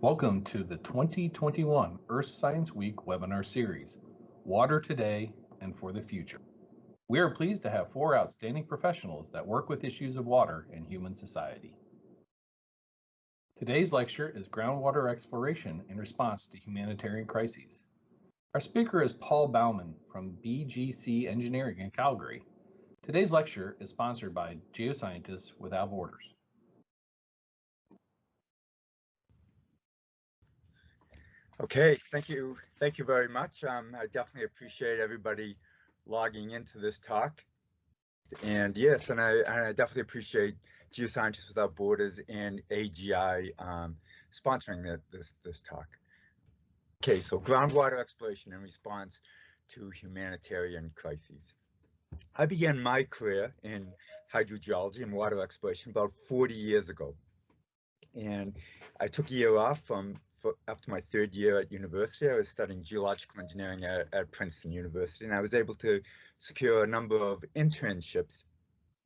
Welcome to the 2021 Earth Science Week webinar series, Water Today and for the Future. We are pleased to have four outstanding professionals that work with issues of water in human society. Today's lecture is Groundwater Exploration in Response to Humanitarian Crises. Our speaker is Paul Baumann from BGC Engineering in Calgary. Today's lecture is sponsored by Geoscientists Without Borders. Okay, thank you very much. I definitely appreciate everybody logging into this talk. And yes, and I definitely appreciate Geoscientists Without Borders and AGI sponsoring this talk. Okay, so groundwater exploration in response to humanitarian crises. I began my career in hydrogeology and water exploration about 40 years ago. And I took a year off after my third year at university. I was studying geological engineering at Princeton University, and I was able to secure a number of internships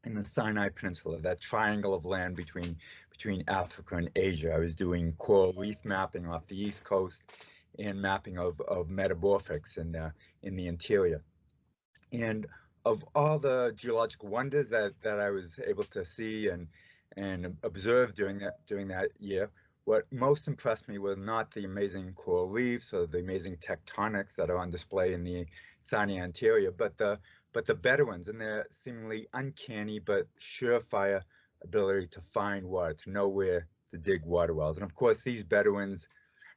in the Sinai Peninsula, that triangle of land between Africa and Asia. I was doing coral reef mapping off the East Coast and mapping of metamorphics in the interior. And of all the geological wonders that I was able to see and observe during that year, what most impressed me were not the amazing coral reefs or the amazing tectonics that are on display in the Sinai interior, but the Bedouins and their seemingly uncanny but surefire ability to find water, to know where to dig water wells. And of course, these Bedouins,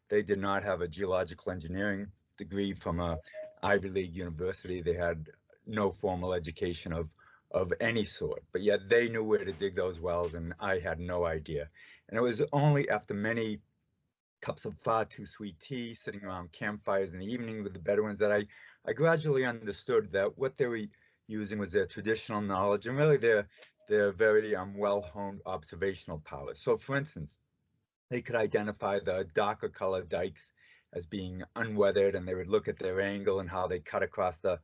they did not have a geological engineering degree from a Ivy League university. They had no formal education of any sort, but yet they knew where to dig those wells, and I had no idea. And it was only after many cups of far too sweet tea, sitting around campfires in the evening with the Bedouins, that I gradually understood that what they were using was their traditional knowledge and really their very well-honed observational powers. So for instance, they could identify the darker colored dikes as being unweathered, and they would look at their angle and how they cut across the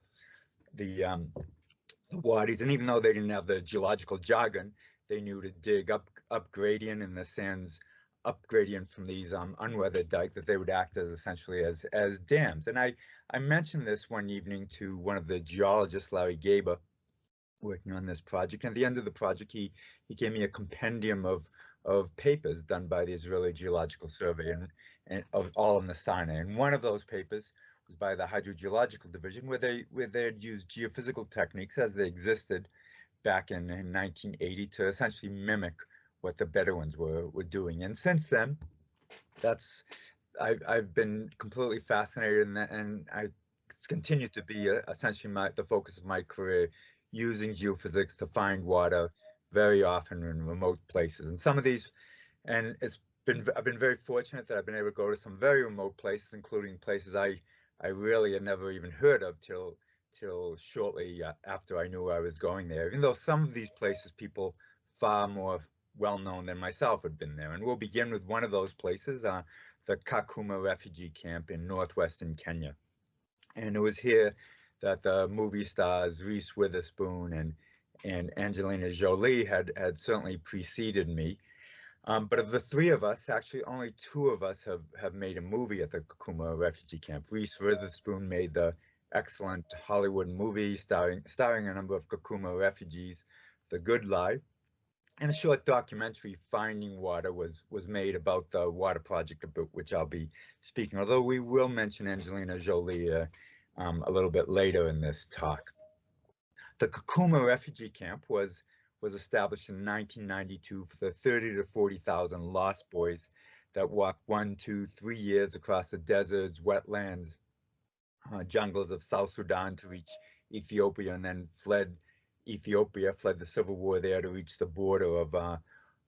wadis, and even though they didn't have the geological jargon, they knew to dig up gradient in the sands, up gradient from these unweathered dike, that they would act as essentially as dams. And I mentioned this one evening to one of the geologists, Larry Gaber, working on this project. And at the end of the project, he gave me a compendium of papers done by the Israeli Geological Survey and of all in the Sinai. And one of those papers was by the Hydrogeological Division, where they had used geophysical techniques as they existed back in 1980 to essentially mimic what the Bedouins were doing. And since then, I've been completely fascinated, and I continue to be essentially the focus of my career, using geophysics to find water very often in remote places. And some of these, and I've been very fortunate that I've been able to go to some very remote places, including places I really had never even heard of till shortly after I knew I was going there, even though some of these places people far more well-known than myself had been there. And we'll begin with one of those places, the Kakuma refugee camp in northwestern Kenya. And it was here that the movie stars Reese Witherspoon and Angelina Jolie had certainly preceded me. But of the three of us, actually only two of us have made a movie at the Kakuma refugee camp. Reese Witherspoon made the excellent Hollywood movie starring a number of Kakuma refugees, The Good Life. And a short documentary, Finding Water, was made about the water project, about which I'll be speaking, although we will mention Angelina Jolie a little bit later in this talk. The Kakuma refugee camp was established in 1992 for the 30,000 to 40,000 lost boys that walked 1, 2, 3 years across the deserts, wetlands, jungles of South Sudan to reach Ethiopia, and then fled the civil war there to reach the border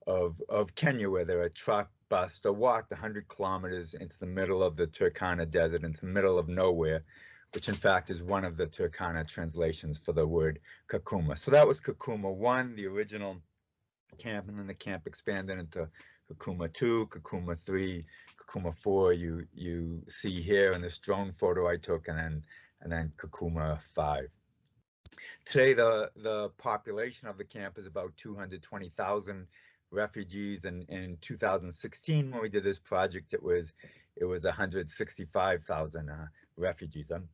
of Kenya, where they were truck, bus, or walked 100 kilometers into the middle of the Turkana desert, into the middle of nowhere, which in fact is one of the Turkana translations for the word Kakuma. So that was Kakuma 1, the original camp, and then the camp expanded into Kakuma 2, Kakuma 3, Kakuma 4 you see here in this drone photo I took, and then Kakuma 5. Today, the population of the camp is about 220,000 refugees, and in 2016 when we did this project, it was 165,000 refugees. And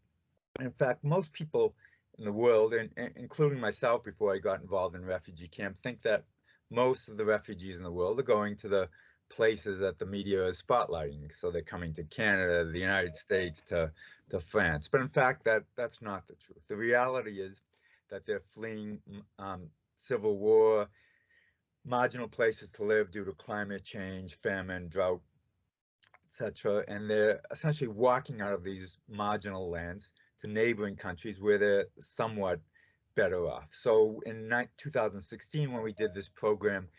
in fact, most people in the world, and including myself before I got involved in refugee camp, think that most of the refugees in the world are going to the places that the media is spotlighting. So they're coming to Canada, the United States, to France. But in fact, that's not the truth. The reality is that they're fleeing civil war, marginal places to live due to climate change, famine, drought, etc. And they're essentially walking out of these marginal lands to neighboring countries where they're somewhat better off. So in 2016, when we did this program,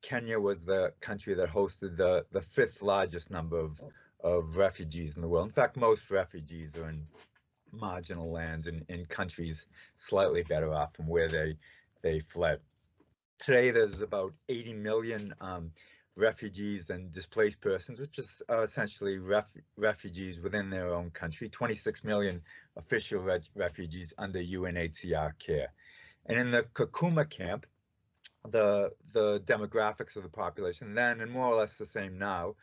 Kenya was the country that hosted the fifth largest number of refugees in the world. In fact, most refugees are in marginal lands in countries slightly better off from where they fled. Today, there's about 80 million refugees and displaced persons, which is essentially refugees within their own country, 26 million official refugees under UNHCR care. And in the Kakuma camp, the demographics of the population then, and more or less the same now,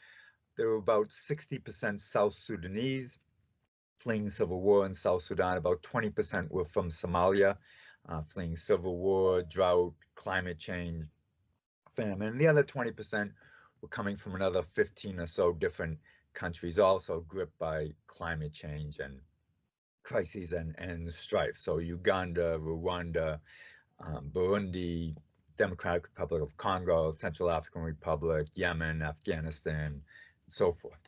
there were about 60% South Sudanese fleeing civil war in South Sudan. About 20% were from Somalia, fleeing civil war, drought, climate change, famine. And the other 20% were coming from another 15 or so different countries, also gripped by climate change and crises and strife. So Uganda, Rwanda, Burundi, Democratic Republic of Congo, Central African Republic, Yemen, Afghanistan, and so forth.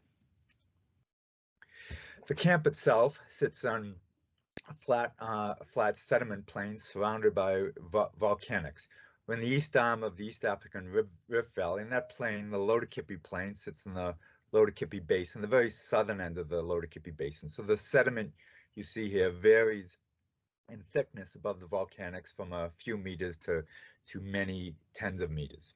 The camp itself sits on a flat sediment plain surrounded by volcanics. We're in the east arm of the East African Rift Valley. In that plain, the Lodokipi Plain sits in the Lodokipi Basin, the very southern end of the Lodokipi Basin. So the sediment you see here varies in thickness above the volcanics from a few meters to many tens of meters.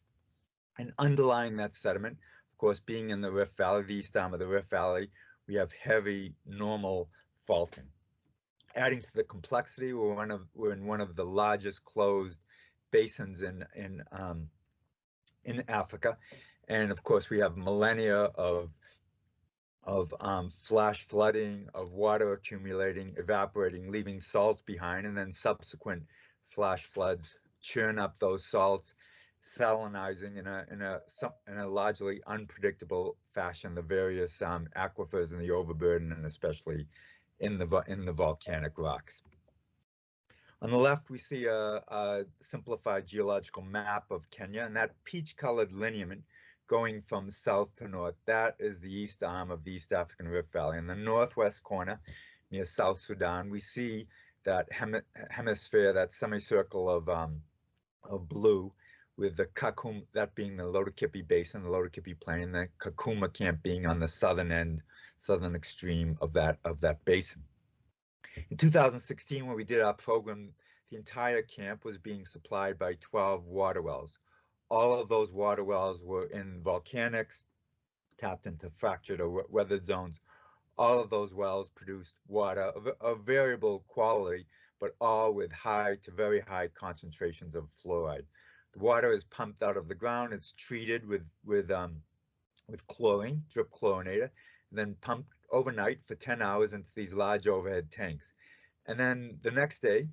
And underlying that sediment, of course, being in the Rift Valley, the east arm of the Rift Valley, we have heavy normal faulting. Adding to the complexity, we're in one of the largest closed basins in Africa, and of course we have millennia of flash flooding, of water accumulating, evaporating, leaving salts behind, and then subsequent flash floods churn up those salts, salinizing in a largely unpredictable fashion the various aquifers and the overburden, and especially in the volcanic rocks. On the left, we see a simplified geological map of Kenya, and that peach-colored lineament going from south to north, that is the east arm of the East African Rift Valley. In the northwest corner, near South Sudan, we see that hemisphere, that semicircle of blue, with the Kakuma, that being the Lodokipi Basin, the Lodokipi Plain, the Kakuma camp being on the southern extreme of that basin. In 2016, when we did our program, the entire camp was being supplied by 12 water wells. All of those water wells were in volcanics, tapped into fractured or weathered zones. All of those wells produced water of variable quality, but all with high to very high concentrations of fluoride. The water is pumped out of the ground. It's treated with chlorine, drip chlorinator, and then pumped overnight for 10 hours into these large overhead tanks. And then the next day,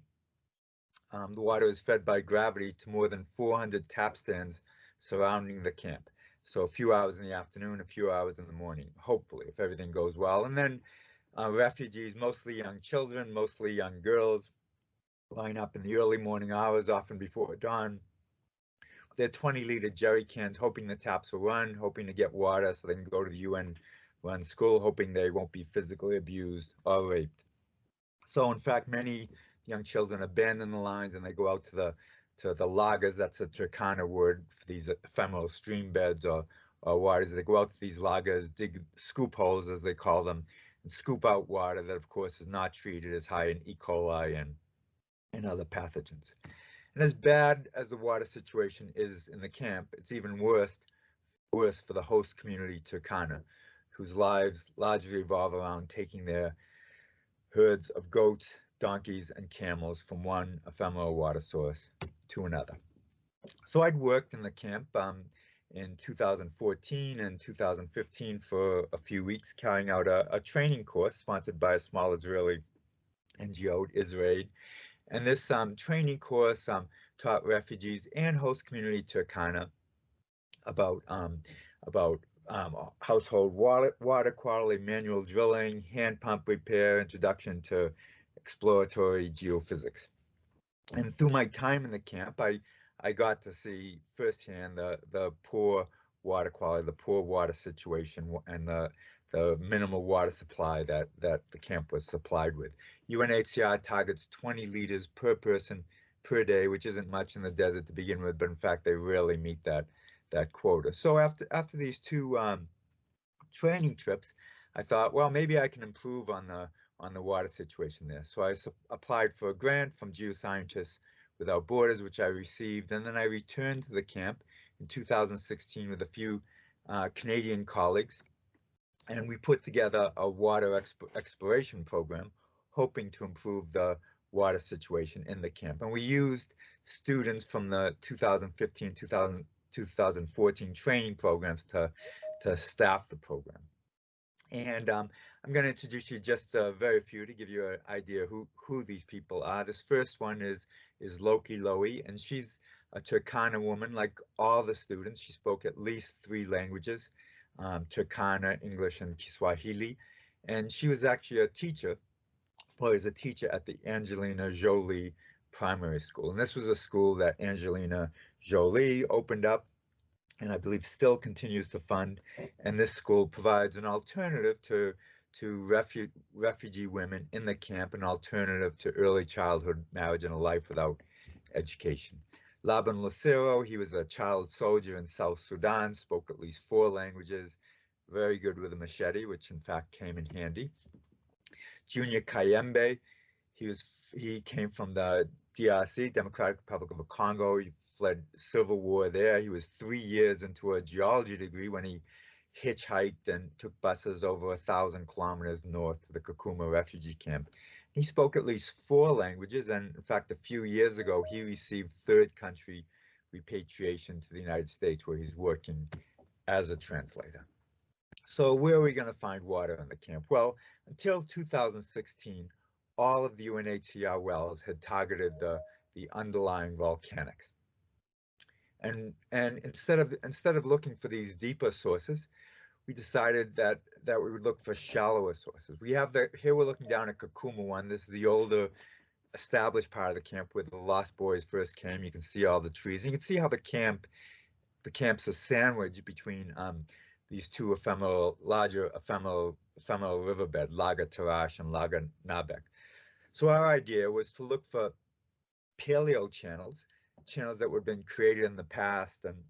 the water is fed by gravity to more than 400 tap stands surrounding the camp. So a few hours in the afternoon, a few hours in the morning, hopefully, if everything goes well. And then refugees, mostly young children, mostly young girls, line up in the early morning hours, often before dawn. They're 20-liter jerry cans, hoping the taps will run, hoping to get water so they can go to the UN-run school, hoping they won't be physically abused or raped. So in fact, many young children abandon the lines and they go out to the lagers. That's a Turkana word for these ephemeral stream beds or waters. They go out to these lagers, dig scoop holes, as they call them, and scoop out water that, of course, is not treated as high in E. coli and other pathogens. And as bad as the water situation is in the camp, it's even worse for the host community, Turkana, whose lives largely revolve around taking their herds of goats, donkeys, and camels from one ephemeral water source to another. So I'd worked in the camp in 2014 and 2015 for a few weeks, carrying out a training course sponsored by a small Israeli NGO, Israel. And this training course taught refugees and host community Turkana about household water quality, manual drilling, hand pump repair, introduction to exploratory geophysics. And through my time in the camp, I got to see firsthand the poor water quality, the poor water situation, and the minimal water supply that the camp was supplied with. UNHCR targets 20 liters per person per day, which isn't much in the desert to begin with, but in fact they rarely meet that quota. So after these two training trips, I thought, well, maybe I can improve on the water situation there. So I applied for a grant from Geoscientists Without Borders, which I received, and then I returned to the camp in 2016 with a few Canadian colleagues, and we put together a water exploration program, hoping to improve the water situation in the camp. And we used students from the 2015-2014 training programs to staff the program. And I'm going to introduce you just very few to give you an idea who these people are. This first one is Loki Lowy, and she's a Turkana woman like all the students. She spoke at least 3 languages, Turkana, English, and Kiswahili. And she was actually a teacher, was a teacher at the Angelina Jolie Primary School. And this was a school that Angelina Jolie opened up, and I believe still continues to fund. And this school provides an alternative to refugee women in the camp, an alternative to early childhood marriage and a life without education. Laban Lucero, he was a child soldier in South Sudan, spoke at least 4 languages, very good with a machete, which in fact came in handy. Junior Kayembe, he came from the DRC, Democratic Republic of the Congo. He fled civil war there. He was 3 years into a geology degree when he hitchhiked and took buses over 1,000 kilometers north to the Kakuma refugee camp. He spoke at least 4 languages, and in fact, a few years ago, he received 3rd country repatriation to the United States, where he's working as a translator. So where are we going to find water in the camp? Well, until 2016, all of the UNHCR wells had targeted the underlying volcanics. And instead of looking for these deeper sources, we decided that we would look for shallower sources. Here we're looking down at Kakuma 1. This is the older established part of the camp where the Lost Boys first came. You can see all the trees. And you can see how the camp's a sandwich between these two larger ephemeral riverbed, Laga Tarash and Laga Nabek. So our idea was to look for paleo channels that would have been created in the past and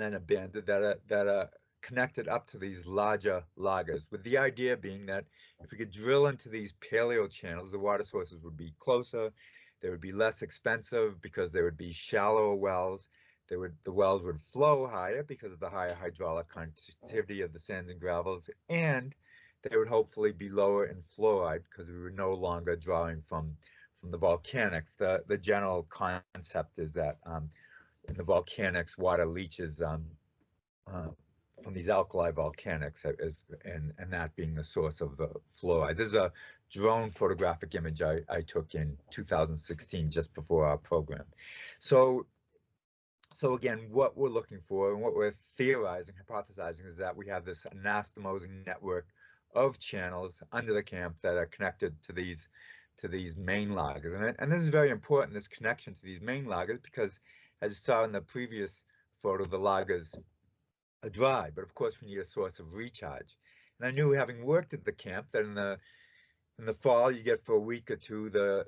then abandoned, that are connected up to these larger lagas, with the idea being that if we could drill into these paleo channels, the water sources would be closer, they would be less expensive because they would be shallower wells, the wells would flow higher because of the higher hydraulic conductivity of the sands and gravels, and they would hopefully be lower in fluoride because we were no longer drawing from the volcanics. The general concept is that in the volcanics, water leaches from these alkali volcanics, and that being the source of the fluoride. This is a drone photographic image I took in 2016, just before our program. So again, what we're looking for and what we're theorizing, hypothesizing, is that we have this anastomosing network of channels under the camp that are connected to these main lagers. And this is very important, this connection to these main lagers, because as you saw in the previous photo, the lagers are dry, but of course we need a source of recharge. And I knew, having worked at the camp, that in the fall you get for a week or two the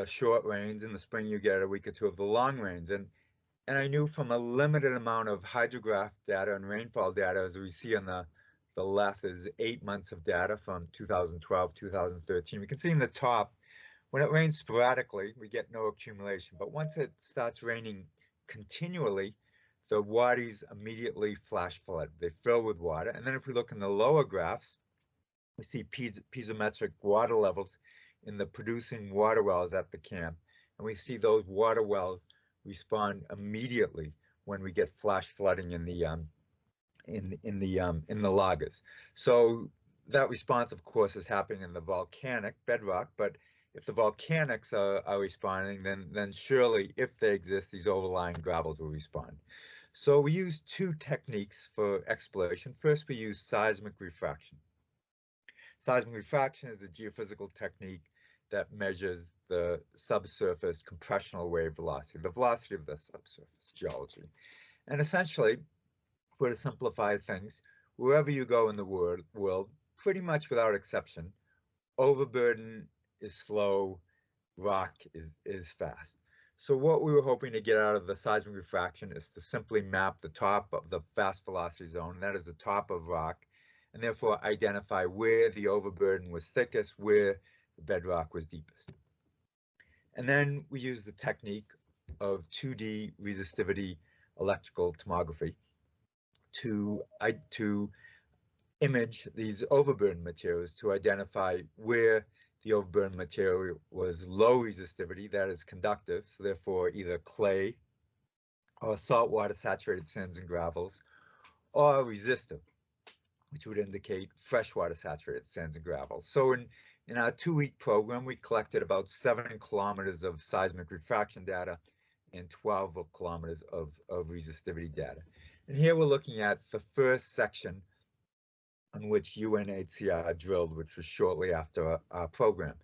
short rains, in the spring you get a week or two of the long rains. And I knew from a limited amount of hydrograph data and rainfall data, as we see on the left, is 8 months of data from 2012, 2013. We can see in the top, when it rains sporadically, we get no accumulation. But once it starts raining continually, the wadis immediately flash flood. They fill with water. And then if we look in the lower graphs, we see piezometric water levels in the producing water wells at the camp. And we see those water wells respond immediately when we get flash flooding in the lagers. So that response, of course, is happening in the volcanic bedrock, but if the volcanics are responding, then surely, if they exist, these overlying gravels will respond. So we use two techniques for exploration. First, we use seismic refraction. Seismic refraction is a geophysical technique that measures the subsurface compressional wave velocity, the velocity of the subsurface geology. And essentially, for to simplify things, wherever you go in the world, pretty much without exception, overburden is slow, rock is fast. So what we were hoping to get out of the seismic refraction is to simply map the top of the fast velocity zone, and that is the top of rock, and therefore identify where the overburden was thickest, where the bedrock was deepest. And then we use the technique of 2D resistivity electrical tomography to image these overburden materials to identify where the overburden material was low resistivity, that is conductive, so therefore either clay or saltwater saturated sands and gravels, or resistive, which would indicate freshwater saturated sands and gravels. So in our 2-week program, we collected about 7 kilometers of seismic refraction data and 12 kilometers of resistivity data. And here we're looking at the first section on which UNHCR drilled, which was shortly after our program.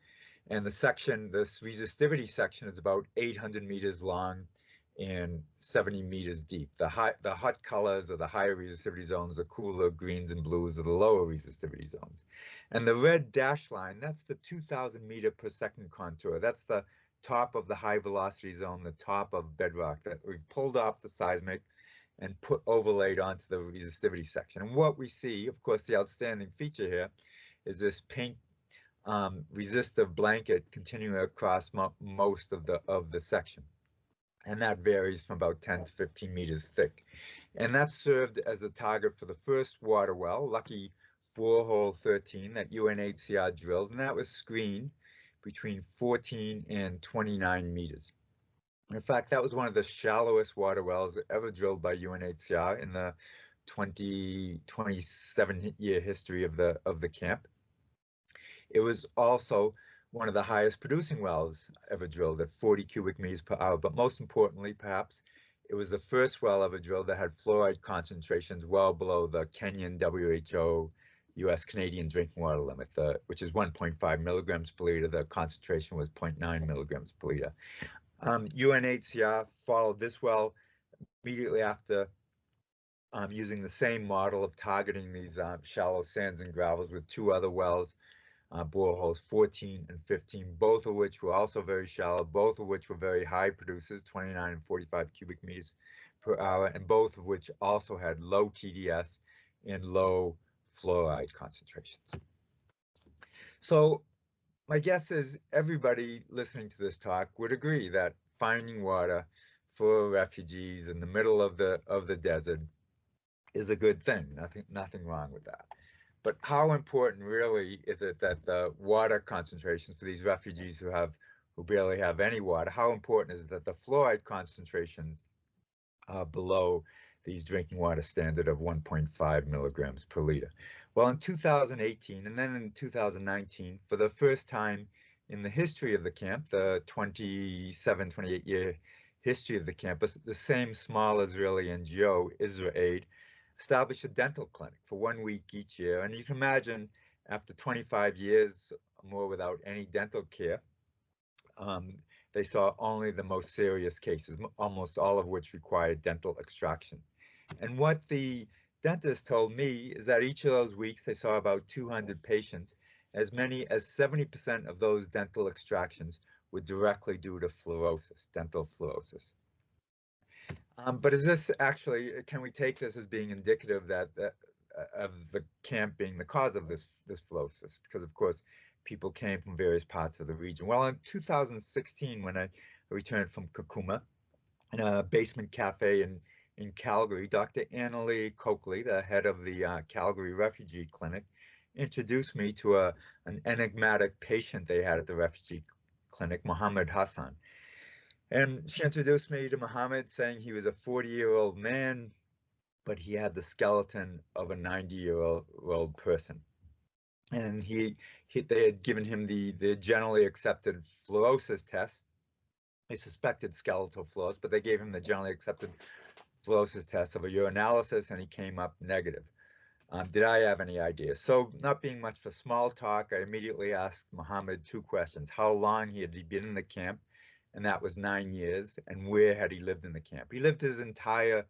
And this resistivity section is about 800 meters long and 70 meters deep. The hot colors are the higher resistivity zones, the cooler greens and blues are the lower resistivity zones. And the red dashed line, that's the 2,000 meter per second contour. That's the top of the high velocity zone, the top of bedrock that we've pulled off the seismic and overlaid onto the resistivity section. And what we see, of course, the outstanding feature here is this pink resistive blanket continuing across most of the section. And that varies from about 10 to 15 meters thick. And that served as the target for the first water well, Lucky Borehole 13, that UNHCR drilled, and that was screened between 14 and 29 meters. In fact, that was one of the shallowest water wells ever drilled by UNHCR in the 27-year history of the camp. It was also one of the highest producing wells ever drilled at 40 cubic meters per hour. But most importantly, perhaps, it was the first well ever drilled that had fluoride concentrations well below the Kenyan WHO US Canadian drinking water limit, which is 1.5 milligrams per liter. The concentration was 0.9 milligrams per liter. UNHCR followed this well immediately after using the same model of targeting these shallow sands and gravels with 2 other wells, boreholes 14 and 15, both of which were also very shallow, both of which were very high producers, 29 and 45 cubic meters per hour, and both of which also had low TDS and low fluoride concentrations. So my guess is everybody listening to this talk would agree that finding water for refugees in the middle of the desert is a good thing. Nothing wrong with that. But how important really is it that the water concentrations for these refugees who barely have any water, how important is it that the fluoride concentrations are below these drinking water standard of 1.5 milligrams per liter? Well, in 2018 and then in 2019, for the first time in the history of the camp, the 28-year history of the campus, the same small Israeli NGO, IsraAid, established a dental clinic for 1 week each year. And you can imagine, after 25 years or more without any dental care, they saw only the most serious cases, almost all of which required dental extraction. And what the dentist told me is that each of those weeks they saw about 200 patients. As many as 70% of those dental extractions were directly due to fluorosis, dental fluorosis. But is this actually, can we take this as being indicative of the camp being the cause of this fluorosis? Because of course, people came from various parts of the region. Well, in 2016, when I returned from Kakuma, in a basement cafe in Calgary, Dr. Annalee Coakley, the head of the Calgary Refugee Clinic, introduced me to an enigmatic patient they had at the refugee clinic, Mohammed Hassan. And she introduced me to Muhammad, saying he was a 40-year-old man, but he had the skeleton of a 90-year-old person. And they had given him the generally accepted fluorosis test. They suspected skeletal flaws, but they gave him the generally accepted fluorosis test of a urinalysis, and he came up negative. Did I have any ideas? So, not being much for small talk, I immediately asked Muhammad 2 questions. How long had he been in the camp? And that was 9 years. And where had he lived in the camp? He lived his entire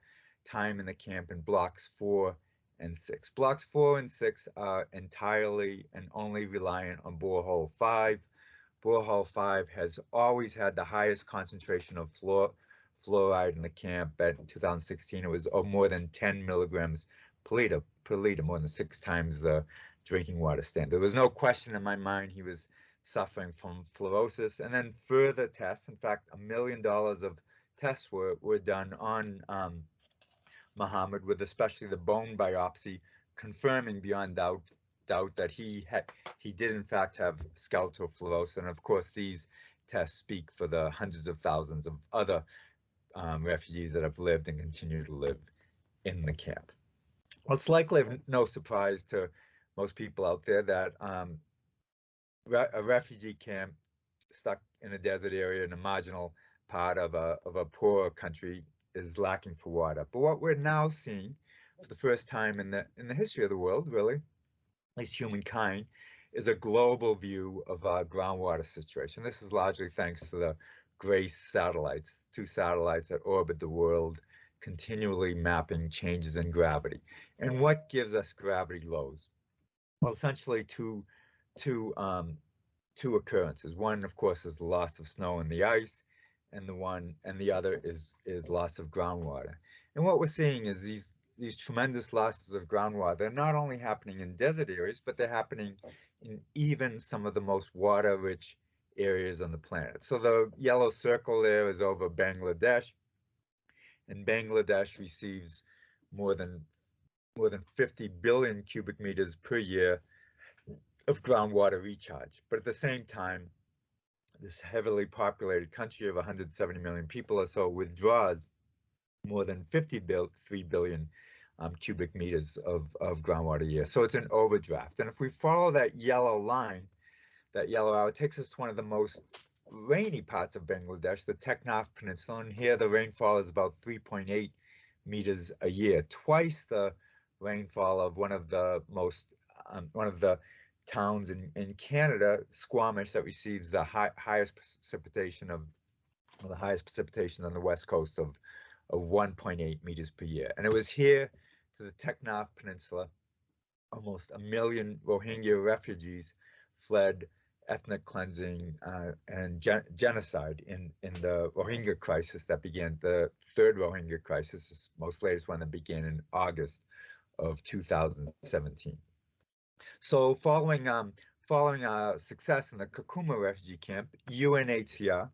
time in the camp in blocks 4 and 6. Blocks 4 and 6 are entirely and only reliant on borehole 5. Borehole 5 has always had the highest concentration of fluoride in the camp. In 2016, it was more than 10 milligrams per liter, more than 6 times the drinking water standard. There was no question in my mind he was suffering from fluorosis. And then further tests, in fact, $1 million of tests were done on Muhammad, with especially the bone biopsy confirming beyond doubt that he did in fact have skeletal fluorosis. And of course, these tests speak for the hundreds of thousands of other refugees that have lived and continue to live in the camp. Well, it's likely no surprise to most people out there that a refugee camp stuck in a desert area in a marginal part of a poor country is lacking for water. But what we're now seeing for the first time in the history of the world, really, at least humankind, is a global view of our groundwater situation. This is largely thanks to the GRACE satellites, 2 satellites that orbit the world, continually mapping changes in gravity. And what gives us gravity lows? Well, essentially two occurrences. One, of course, is the loss of snow and the ice, and the other is loss of groundwater. And what we're seeing is these tremendous losses of groundwater. They're not only happening in desert areas, but they're happening in even some of the most water-rich areas on the planet. So the yellow circle there is over Bangladesh, and Bangladesh receives more than 50 billion cubic meters per year of groundwater recharge. But at the same time, this heavily populated country of 170 million people or so withdraws more than 53 billion cubic meters of groundwater a year. So it's an overdraft. And if we follow that yellow line, that yellow arrow, takes us to one of the most rainy parts of Bangladesh, the Teknaf Peninsula. And here the rainfall is about 3.8 meters a year, twice the rainfall of one of the towns in Canada, Squamish, that receives the highest precipitation on the west coast of 1.8 meters per year. And it was here, to the Teknaf Peninsula, almost 1 million Rohingya refugees fled ethnic cleansing and genocide in the Rohingya crisis that began. The 3rd Rohingya crisis, this most latest one, that began in August of 2017. So following success in the Kakuma refugee camp, UNHCR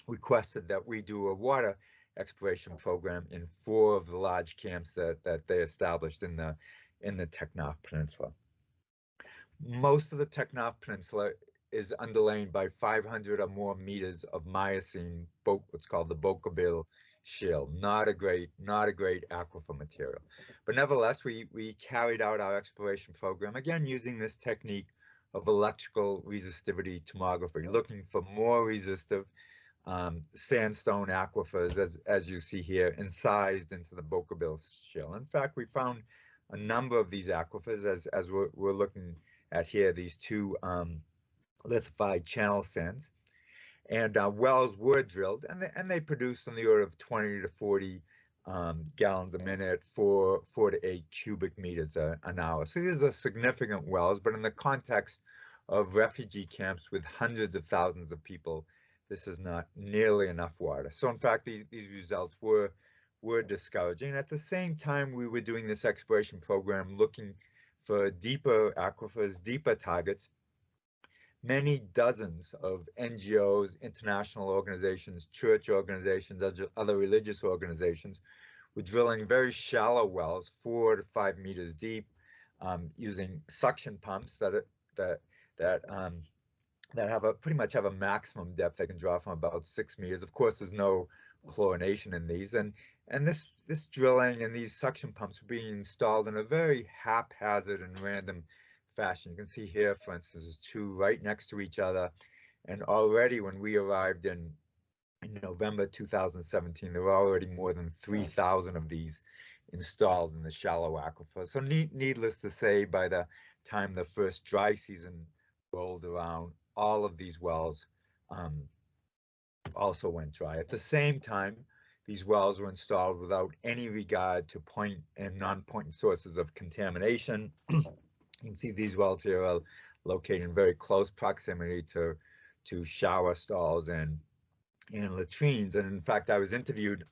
requested that we do a water exploration program in 4 of the large camps that they established in the Teknaf Peninsula. Most of the Teknaf Peninsula is underlain by 500 or more meters of Miocene, what's called the Bougainville shale. Not a great aquifer material. But nevertheless, we carried out our exploration program, again using this technique of electrical resistivity tomography, looking for more resistive sandstone aquifers, as you see here, incised into the Bougainville shale. In fact, we found a number of these aquifers, as we're looking at here, these 2 lithified channel sands. And wells were drilled, and they produced on the order of 20 to 40 gallons a minute, 4 to 8 cubic meters an hour. So these are significant wells, but in the context of refugee camps with hundreds of thousands of people, this is not nearly enough water. So in fact, these results were discouraging. At the same time, we were doing this exploration program looking for deeper aquifers, deeper targets. Many dozens of NGOs, international organizations, church organizations, other religious organizations were drilling very shallow wells, 4 to 5 meters deep, using suction pumps that that have pretty much have a maximum depth. They can draw from about 6 meters. Of course, there's no chlorination in these, and this drilling and these suction pumps are being installed in a very haphazard and random fashion. You can see here, for instance, there's two right next to each other, and already when we arrived in November 2017, there were already more than 3,000 of these installed in the shallow aquifer. So needless to say, by the time the first dry season rolled around, all of these wells also went dry. At the same time, these wells were installed without any regard to point and non-point sources of contamination. You can see these wells here are located in very close proximity to shower stalls and latrines. And in fact, I was interviewed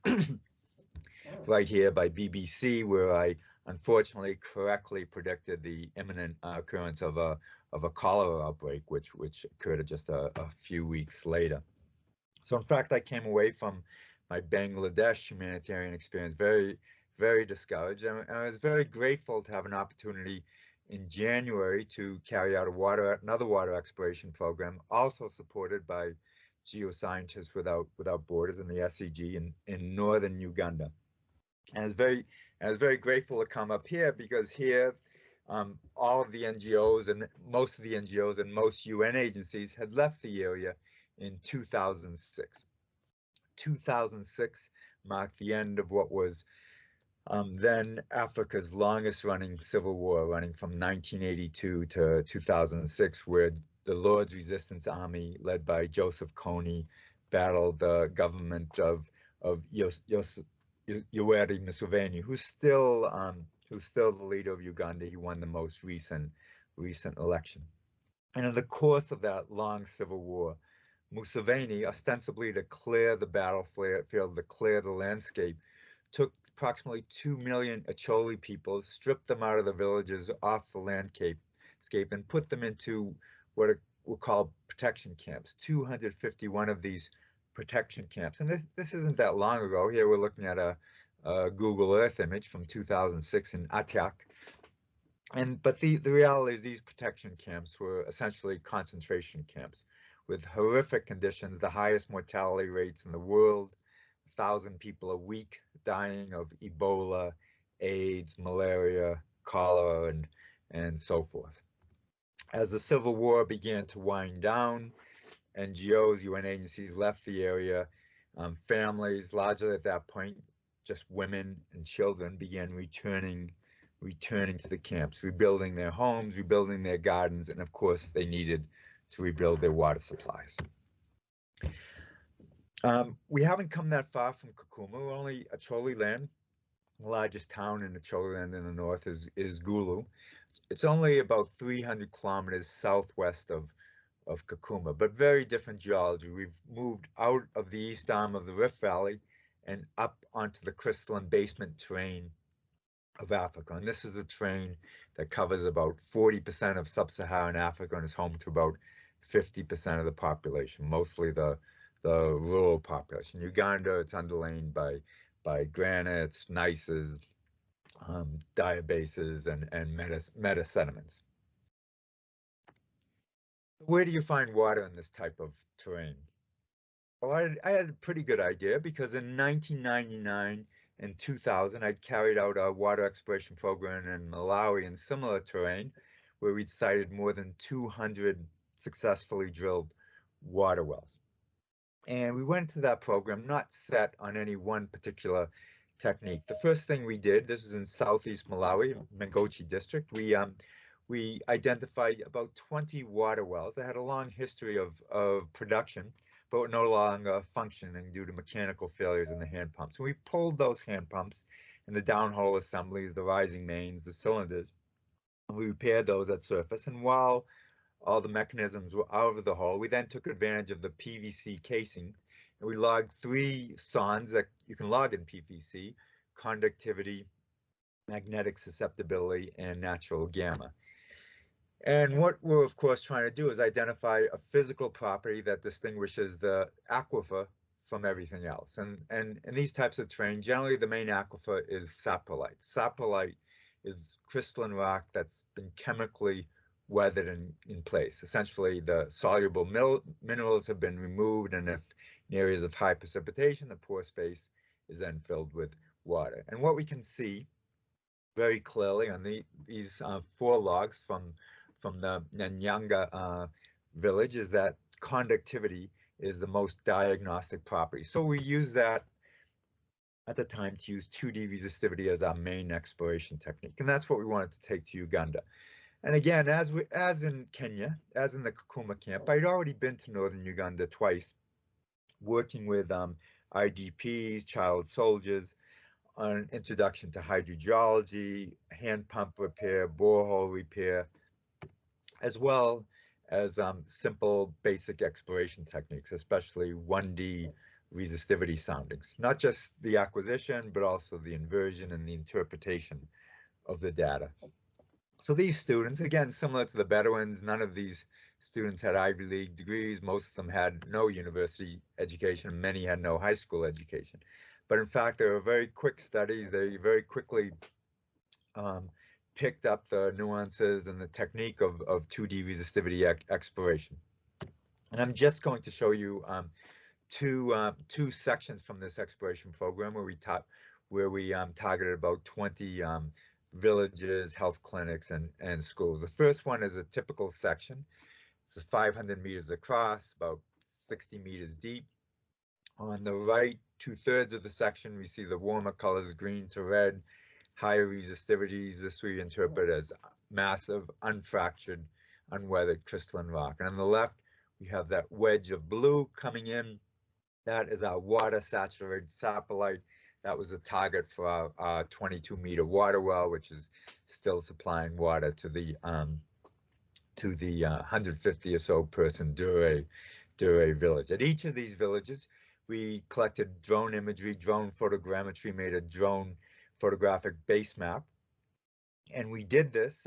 right here by BBC, where I unfortunately correctly predicted the imminent occurrence of a cholera outbreak, which occurred just a few weeks later. So in fact, I came away from my Bangladesh humanitarian experience very, very discouraged, and I was very grateful to have an opportunity in January to carry out another water exploration program, also supported by Geoscientists Without Borders and the SEG in northern Uganda. And I was very grateful to come up here, because here all of the NGOs and most of the NGOs and most UN agencies had left the area in 2006. 2006 marked the end of what was then Africa's longest running civil war, running from 1982 to 2006, where the Lord's Resistance Army, led by Joseph Kony, battled the government of Yoweri Museveni, who's still the leader of Uganda. He won the most recent election. And in the course of that long civil war, Museveni, ostensibly to clear the battlefield, to clear the landscape, took approximately 2 million Acholi people, stripped them out of the villages off the landscape, and put them into what were called protection camps. 251 of these protection camps. And this isn't that long ago. Here we're looking at a Google Earth image from 2006 in Atak. But the reality is these protection camps were essentially concentration camps with horrific conditions, the highest mortality rates in the world, 1,000 people a week dying of Ebola, AIDS, malaria, cholera, and so forth. As the civil war began to wind down, NGOs, UN agencies left the area. Families, largely at that point, just women and children, began returning to the camps, rebuilding their homes, rebuilding their gardens, and of course, they needed to rebuild their water supplies. We haven't come that far from Kakuma. We're only Acholi land. The largest town in Acholi land in the north is Gulu. It's only about 300 kilometers southwest of Kakuma, but very different geology. We've moved out of the east arm of the Rift Valley and up onto the crystalline basement terrain of Africa. And this is the terrain that covers about 40% of sub-Saharan Africa and is home to about 50% of the population, mostly the rural population. Uganda, it's underlain by granites, gneisses, diabases, and metasediments. Where do you find water in this type of terrain? Well, I had a pretty good idea, because in 1999 and 2000, I'd carried out a water exploration program in Malawi in similar terrain, where we'd sited more than 200 successfully drilled water wells. And we went to that program not set on any one particular technique. The first thing we did, this is in southeast Malawi, Mangochi district, we identified about 20 water wells that had a long history of production, but were no longer functioning due to mechanical failures in the hand pumps. So we pulled those hand pumps and the downhole assemblies, the rising mains, the cylinders, and we repaired those at surface. And while all the mechanisms were out of the hole, we then took advantage of the PVC casing, and we logged 3 SONs that you can log in PVC: conductivity, magnetic susceptibility, and natural gamma. And what we're, of course, trying to do is identify a physical property that distinguishes the aquifer from everything else. And in these types of terrain, generally the main aquifer is saprolite. Saprolite is crystalline rock that's been chemically weathered in place. Essentially, the soluble minerals have been removed, and if in areas of high precipitation, the pore space is then filled with water. And what we can see very clearly on these 4 logs from the Nyanga village is that conductivity is the most diagnostic property. So we use that at the time to use 2D resistivity as our main exploration technique, and that's what we wanted to take to Uganda. And again, as in Kenya, as in the Kakuma camp, I'd already been to northern Uganda twice, working with IDPs, child soldiers, on an introduction to hydrogeology, hand pump repair, borehole repair, as well as simple basic exploration techniques, especially 1D resistivity soundings, not just the acquisition, but also the inversion and the interpretation of the data. So these students, again, similar to the Bedouins, none of these students had Ivy League degrees. Most of them had no university education. Many had no high school education. But in fact, they were very quick studies. They very quickly picked up the nuances and the technique of 2D resistivity exploration. And I'm just going to show you two sections from this exploration program where we targeted about 20 villages, health clinics, and schools. The first one is a typical section. It's 500 meters across, about 60 meters deep. On the right, 2/3 of the section, we see the warmer colors, green to red, higher resistivities. This we interpret as massive, unfractured, unweathered crystalline rock. And on the left, we have that wedge of blue coming in. That is our water-saturated saprolite. That was a target for our 22-meter water well, which is still supplying water to the 150 or so person Dure village. At each of these villages, we collected drone imagery, drone photogrammetry, made a drone photographic base map, and we did this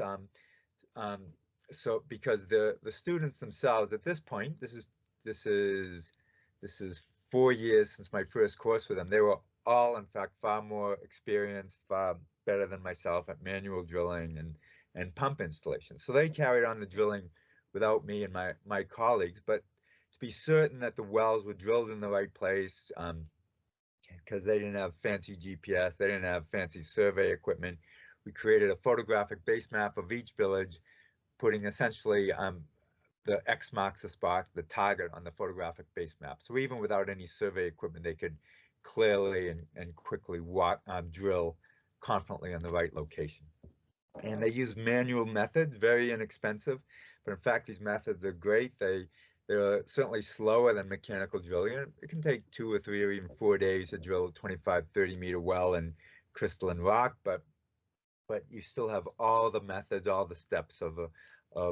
so because the students themselves at this point, this is 4 years since my first course with them. They were all, in fact, far more experienced, far better than myself at manual drilling and pump installation. So they carried on the drilling without me and my colleagues, but to be certain that the wells were drilled in the right place, because they didn't have fancy GPS, they didn't have fancy survey equipment, we created a photographic base map of each village, putting essentially the X marks the spot, the target on the photographic base map. So even without any survey equipment, they could clearly and quickly drill confidently on the right location. And they use manual methods, very inexpensive, but in fact, these methods are great. They're certainly slower than mechanical drilling. It can take 2 or 3 or even 4 days to drill a 25, 30-meter well in crystalline rock, but you still have all the methods, all the steps of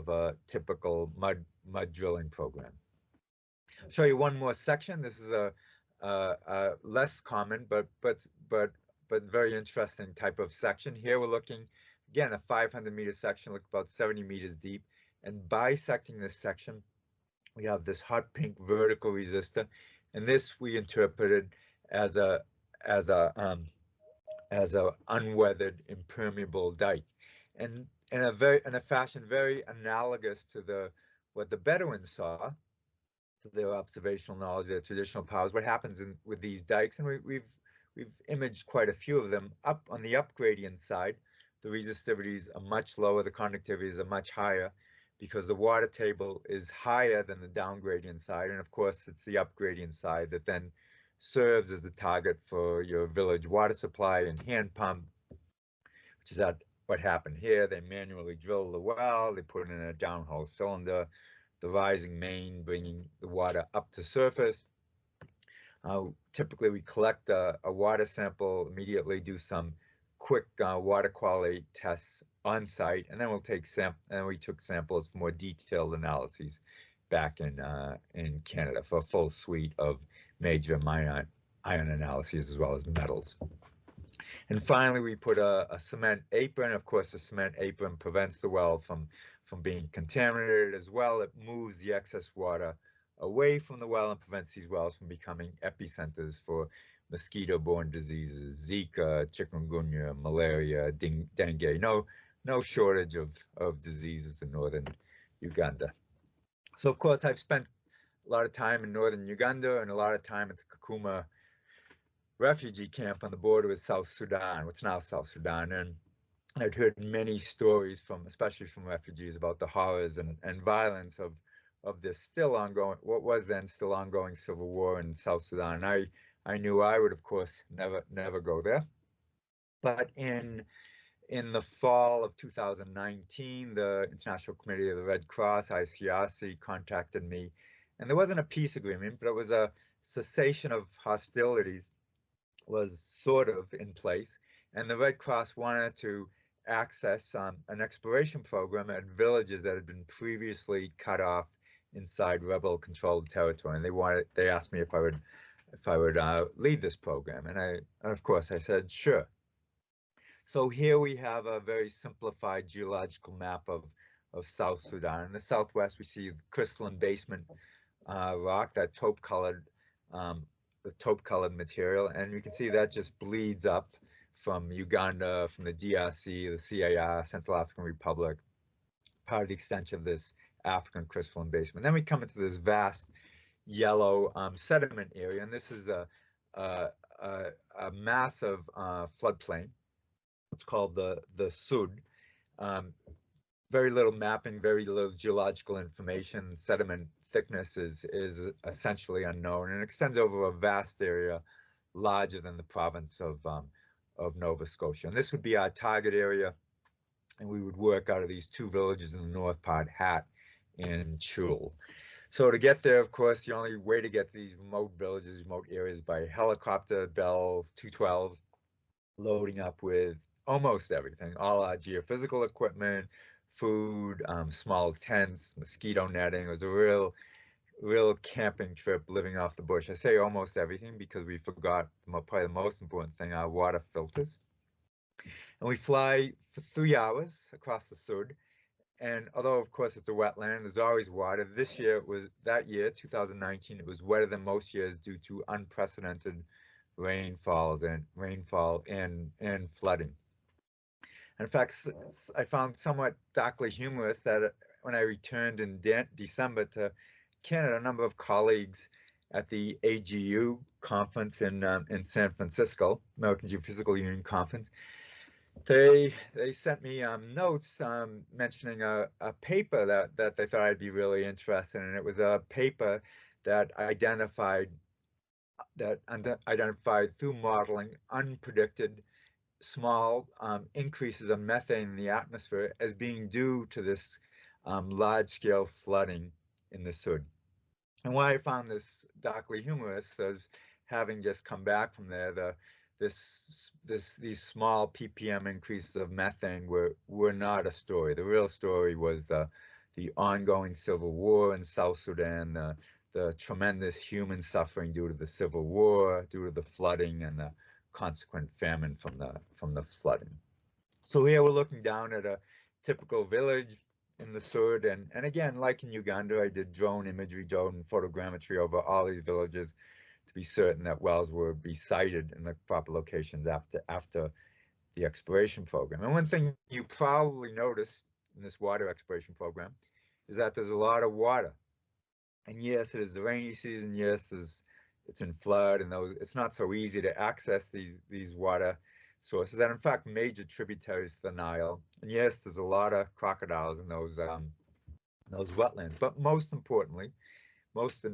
a typical mud drilling program. I'll show you one more section. This is a less common but very interesting type of section. Here we're looking again a 500-meter section, look about 70 meters deep, and bisecting this section we have this hot pink vertical resistor, and this we interpreted as a unweathered impermeable dike, and in a fashion very analogous to what the Bedouins saw, to their observational knowledge, their traditional powers. What happens with these dikes, and we've imaged quite a few of them. Up on the up gradient side, the resistivities are much lower, the conductivities are much higher, because the water table is higher than the down gradient side, and of course it's the up gradient side that then serves as the target for your village water supply and hand pump, which is what happened here. They manually drill the well, they put in a downhole cylinder, the rising main bringing the water up to surface. Typically we collect a water sample, immediately do some quick water quality tests on site, and then we took samples for more detailed analyses back in Canada for a full suite of major ion analyses as well as metals. And finally, we put a cement apron. Of course, the cement apron prevents the well from being contaminated as well. It moves the excess water away from the well and prevents these wells from becoming epicenters for mosquito-borne diseases, Zika, chikungunya, malaria, dengue. No shortage of diseases in northern Uganda. So of course I've spent a lot of time in northern Uganda and a lot of time at the Kakuma refugee camp on the border with South Sudan, what's now South Sudan. And I'd heard many stories from, especially from refugees, about the horrors and violence of this still ongoing, what was then still ongoing civil war in South Sudan. I knew I would, of course, never go there. But in the fall of 2019, the International Committee of the Red Cross, ICRC, contacted me, and there wasn't a peace agreement, but it was a cessation of hostilities was sort of in place, and the Red Cross wanted to access an exploration program at villages that had been previously cut off inside rebel-controlled territory, and they asked me if I would lead this program, and of course I said sure. So here we have a very simplified geological map of South Sudan. In the southwest, we see the crystalline basement rock, that taupe-colored material, and you can see that just bleeds up from Uganda, from the DRC, the CAR, Central African Republic, part of the extension of this African crystalline basement. Then we come into this vast yellow sediment area, and this is a massive floodplain. It's called the Sud. Very little mapping, very little geological information. Sediment thickness is essentially unknown and extends over a vast area larger than the province of Nova Scotia. And this would be our target area, and we would work out of these two villages in the north part, Hat and Chul. So to get there, of course, the only way to get to these remote villages, remote areas, by helicopter, Bell 212, loading up with almost everything, all our geophysical equipment, food, small tents, mosquito netting. It was a real camping trip, living off the bush. I say almost everything because we forgot probably the most important thing, our water filters. And we fly for 3 hours across the Sud. And although, of course, it's a wetland, there's always water. That year, 2019, it was wetter than most years due to unprecedented rainfall and flooding. In fact, I found somewhat darkly humorous that when I returned in December to Canada, a number of colleagues at the AGU conference in San Francisco, American Geophysical Union conference, they sent me notes mentioning a paper that they thought I'd be really interested in. It was a paper that identified through modeling unpredicted small increases of methane in the atmosphere as being due to this large-scale flooding in the Sud. And why I found this darkly humorous is, having just come back from there, these small ppm increases of methane were not a story. The real story was the ongoing civil war in South Sudan, the tremendous human suffering due to the civil war, due to the flooding and the consequent famine from the flooding. So here we're looking down at a typical village in the Sud, and again, like in Uganda, I did drone imagery, drone photogrammetry over all these villages to be certain that wells would be sited in the proper locations after the exploration program. And one thing you probably noticed in this water exploration program is that there's a lot of water. And yes, it is the rainy season. Yes, it's in flood, and it's not so easy to access these water sources. And in fact, major tributaries to the Nile. And yes, there's a lot of crocodiles in those wetlands. But most importantly, most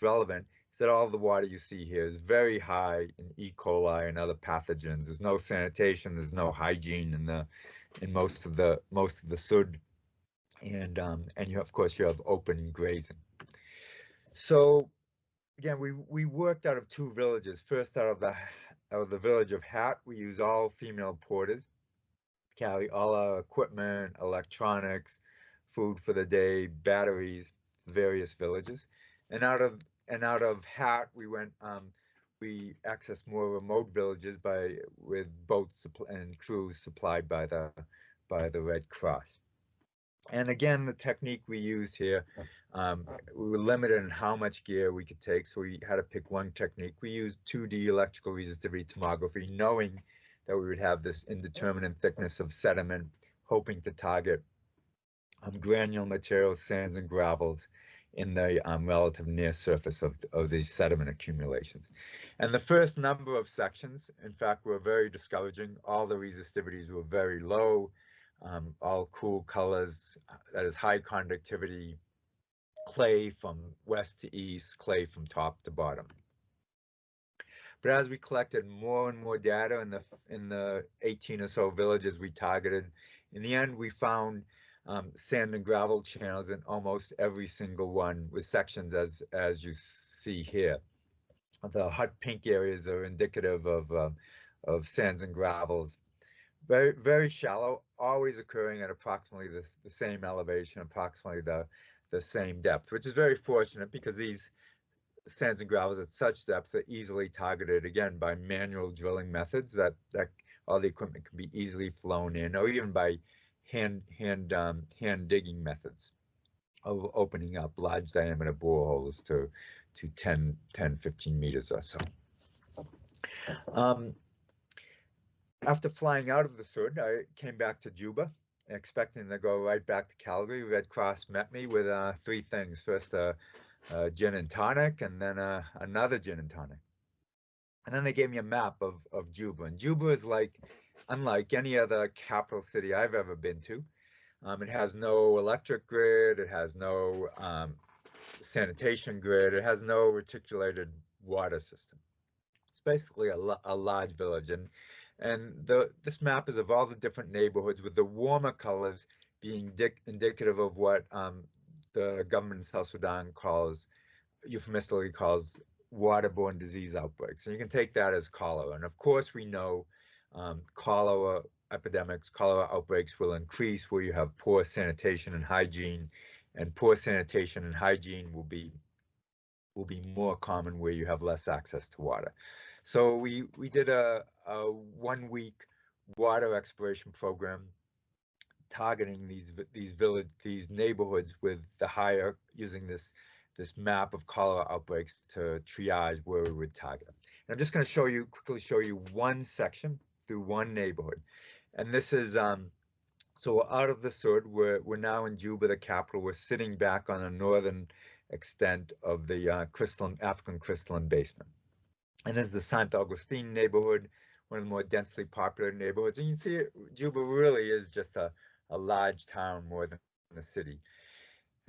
relevant, is that all the water you see here is very high in E. coli and other pathogens. There's no sanitation. There's no hygiene in most of the Sud, and you of course you have open grazing. So again, we worked out of two villages. First, out of the village of Hat, we use all female porters, carry all our equipment, electronics, food for the day, batteries, various villages. And out of Hat, we accessed more remote villages with boats and crews supplied by the Red Cross. And again, the technique we used here, we were limited in how much gear we could take, so we had to pick one technique. We used 2D electrical resistivity tomography, knowing that we would have this indeterminate thickness of sediment, hoping to target granular materials, sands and gravels in the relative near surface of these sediment accumulations. And the first number of sections, in fact, were very discouraging. All the resistivities were very low, all cool colors, that is high conductivity, clay from west to east, clay from top to bottom. But as we collected more and more data in the 18 or so villages we targeted, in the end we found sand and gravel channels in almost every single one, with sections as you see here. The hot pink areas are indicative of sands and gravels. Very, very shallow, always occurring at approximately the same elevation, approximately the same depth, which is very fortunate because these sands and gravels at such depths are easily targeted, again, by manual drilling methods that all the equipment can be easily flown in, or even by hand digging methods of opening up large diameter boreholes to 10, 15 meters or so. After flying out of the Sud, I came back to Juba, expecting to go right back to Calgary. Red Cross met me with three things. First, a gin and tonic, and then another gin and tonic. And then they gave me a map of Juba. And Juba is unlike any other capital city I've ever been to. It has no electric grid, it has no sanitation grid, it has no reticulated water system. It's basically a large village. And this map is of all the different neighborhoods, with the warmer colors being indicative of what the government in South Sudan euphemistically calls waterborne disease outbreaks. And you can take that as cholera. And of course, we know cholera epidemics, cholera outbreaks will increase where you have poor sanitation and hygiene, and poor sanitation and hygiene will be more common where you have less access to water. So we did a 1 week water exploration program targeting these neighborhoods with the higher, using this map of cholera outbreaks to triage where we would target. And I'm just going to quickly show you one section through one neighborhood. And this is so we're out of the Sud. We're now in Juba, the capital. We're sitting back on the northern extent of the African crystalline basement. And this is the Sant Augustine neighborhood, one of the more densely populated neighborhoods. And you see Juba really is just a large town more than a city.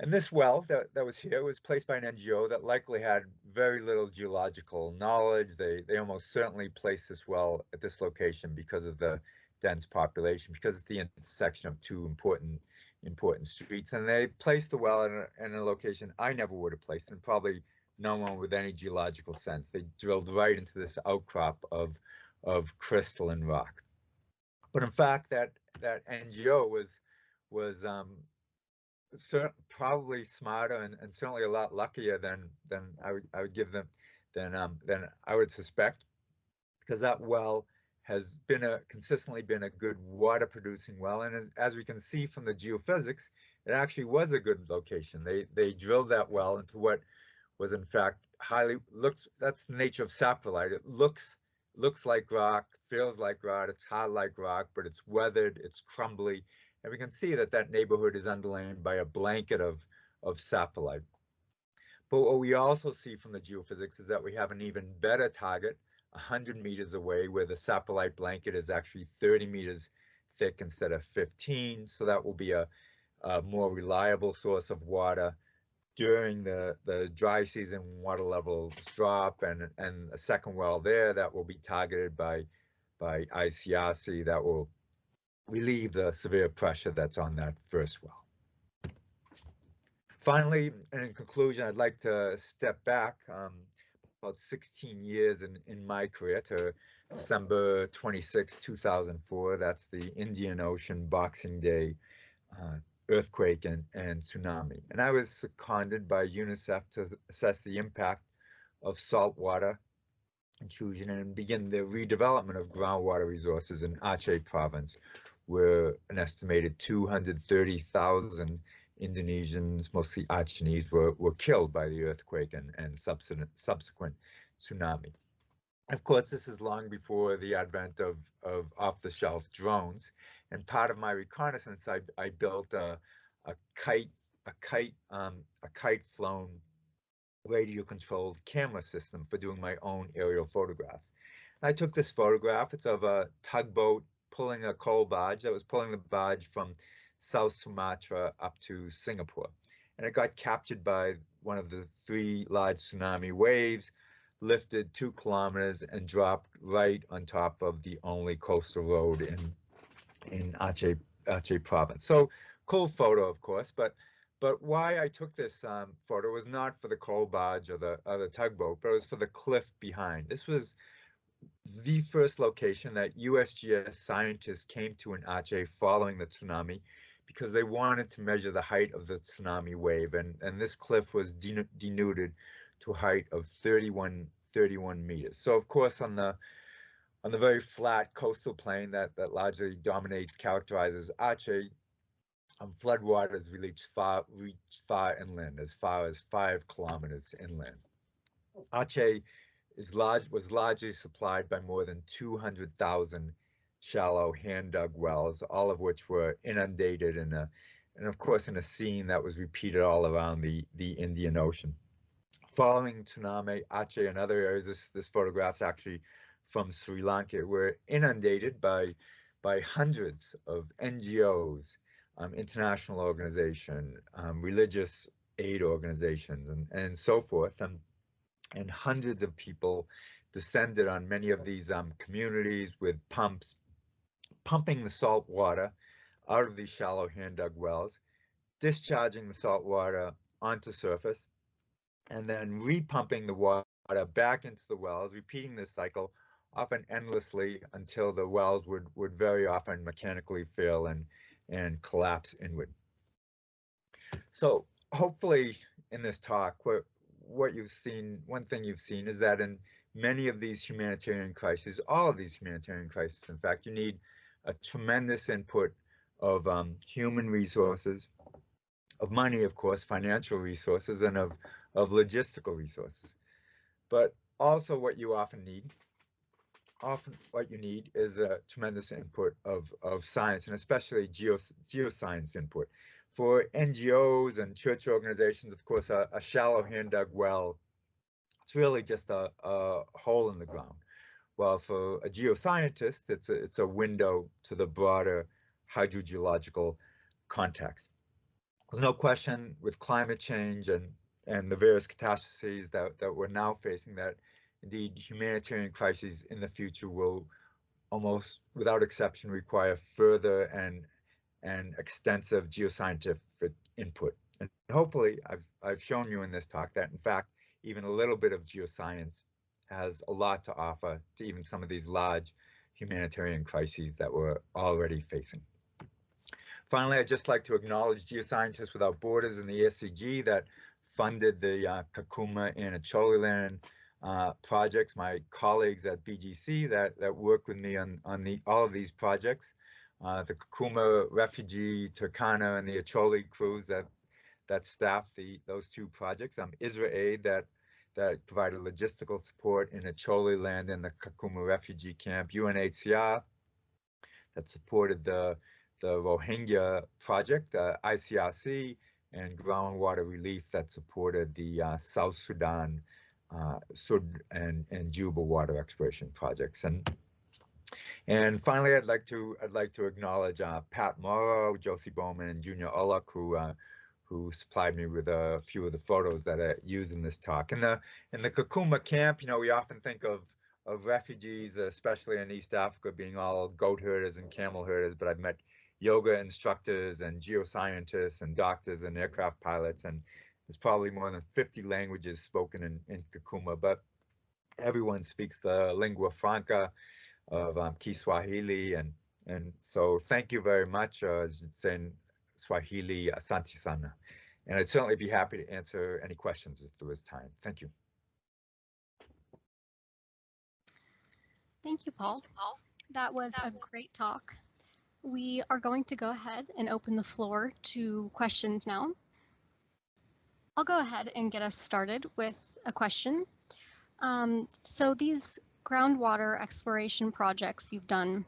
And this well that was here was placed by an NGO that likely had very little geological knowledge. They almost certainly placed this well at this location because of the dense population, because it's the intersection of two important streets. And they placed the well in a location I never would have placed, and probably no one with any geological sense. They drilled right into this outcrop of crystalline rock. But in fact, that NGO was probably smarter and certainly a lot luckier than I would give them than I would suspect, because that well has consistently been a good water producing well, and as we can see from the geophysics, it actually was a good location. They drilled that well into what was in fact that's the nature of saprolite. It looks like rock, feels like rock, it's hard like rock, but it's weathered, it's crumbly. And we can see that neighborhood is underlain by a blanket of saprolite. But what we also see from the geophysics is that we have an even better target 100 meters away, where the saprolite blanket is actually 30 meters thick instead of 15. So that will be a more reliable source of water during the dry season when water levels drop, and a second well there that will be targeted by ICRC that will relieve the severe pressure that's on that first well. Finally, and in conclusion, I'd like to step back about 16 years in my career to December 26, 2004. That's the Indian Ocean Boxing Day earthquake and tsunami. And I was seconded by UNICEF to assess the impact of saltwater intrusion and begin the redevelopment of groundwater resources in Aceh province, where an estimated 230,000 Indonesians, mostly Acehnese, were killed by the earthquake and subsequent tsunami. Of course, this is long before the advent of off-the-shelf drones. And part of my reconnaissance, I built a a kite flown radio controlled camera system for doing my own aerial photographs. I took this photograph. It's of a tugboat pulling a coal barge that was pulling the barge from South Sumatra up to Singapore. And it got captured by one of the 3 large tsunami waves, lifted 2 kilometers and dropped right on top of the only coastal road in Aceh province. So cool photo, of course, but why I took this photo was not for the coal barge or the tugboat, but it was for the cliff behind. This was the first location that USGS scientists came to in Aceh following the tsunami because they wanted to measure the height of the tsunami wave, and this cliff was denuded to a height of 31 meters. So of course on the very flat coastal plain that largely dominates, characterizes Aceh, floodwaters reach far inland, as far as 5 kilometers inland. Aceh was largely supplied by more than 200,000 shallow hand-dug wells, all of which were inundated and of course in a scene that was repeated all around the Indian Ocean. Following tsunami, Aceh and other areas, this photograph's actually from Sri Lanka, were inundated by hundreds of NGOs, international organizations, religious aid organizations, and so forth, and hundreds of people descended on many of these communities with pumps, pumping the salt water out of these shallow hand-dug wells, discharging the salt water onto surface, and then repumping the water back into the wells, repeating this cycle often endlessly until the wells would very often mechanically fail and collapse inward. So hopefully in this talk, what you've seen, one thing you've seen is that in many of these humanitarian crises, all of these humanitarian crises, in fact, you need a tremendous input of human resources, of money, of course, financial resources, and of logistical resources. But also what you often need is a tremendous input of science, and especially geoscience input. For NGOs and church organizations, of course, a shallow hand-dug well, it's really just a hole in the ground. While for a geoscientist, it's a window to the broader hydrogeological context. There's no question with climate change and the various catastrophes that we're now facing that indeed humanitarian crises in the future will almost without exception require further and extensive geoscientific input. And hopefully I've shown you in this talk that in fact even a little bit of geoscience has a lot to offer to even some of these large humanitarian crises that we're already facing. Finally, I'd just like to acknowledge Geoscientists Without Borders and the ESCG that funded the Kakuma and Acholiland projects, my colleagues at BGC that worked with me on all of these projects, the Kakuma refugee, Turkana, and the Acholi crews that staffed those 2 projects, IsraAid that provided logistical support in Acholiland and the Kakuma refugee camp, UNHCR that supported the Rohingya project, ICRC, and Groundwater Relief that supported the South Sudan and Juba water exploration projects. And finally, I'd like to acknowledge Pat Morrow, Josie Bowman, and Junior Olak, who supplied me with a few of the photos that I use in this talk. In the Kakuma camp, we often think of refugees, especially in East Africa, being all goat herders and camel herders, but I've met yoga instructors and geoscientists and doctors and aircraft pilots, and there's probably more than 50 languages spoken in Kakuma, but everyone speaks the lingua franca of Kiswahili, and so thank you very much, it's in Swahili, asante sana, and I'd certainly be happy to answer any questions if there was time. Thank you. Thank you, Paul. That was a great talk. We are going to go ahead and open the floor to questions now. I'll go ahead and get us started with a question. So these groundwater exploration projects you've done,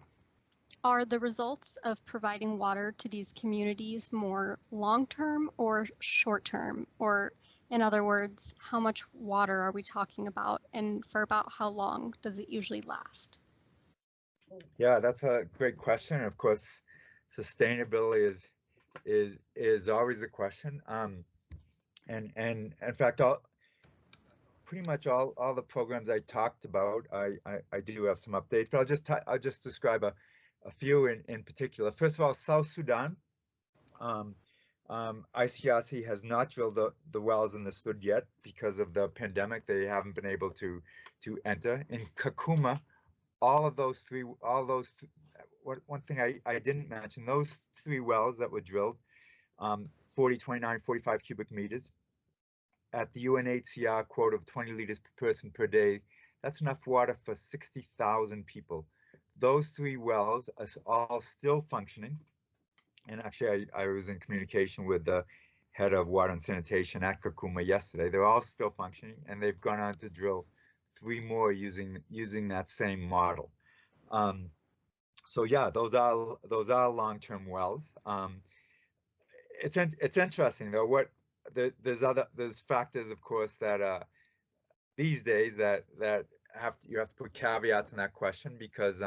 Are the results of providing water to these communities more long-term or short-term? Or in other words, how much water are we talking about, and for about how long does it usually last? Yeah, that's a great question. Of course, sustainability is always the question. And in fact, pretty much all the programs I talked about, I do have some updates, but I'll just describe a few in particular. First of all, South Sudan, ICRC has not drilled the wells in the Sud yet because of the pandemic. They haven't been able to enter. In Kakuma, one thing I didn't mention, those 3 wells that were drilled, 40, 29, 45 cubic meters, at the UNHCR quote of 20 liters per person per day, that's enough water for 60,000 people. Those 3 wells are all still functioning. And actually, I was in communication with the head of water and sanitation at Kakuma yesterday. They're all still functioning, and they've gone on to drill 3 more using that same model. So yeah, those are long-term wells. It's interesting though. There's factors, of course, that these days that you have to put caveats in that question, because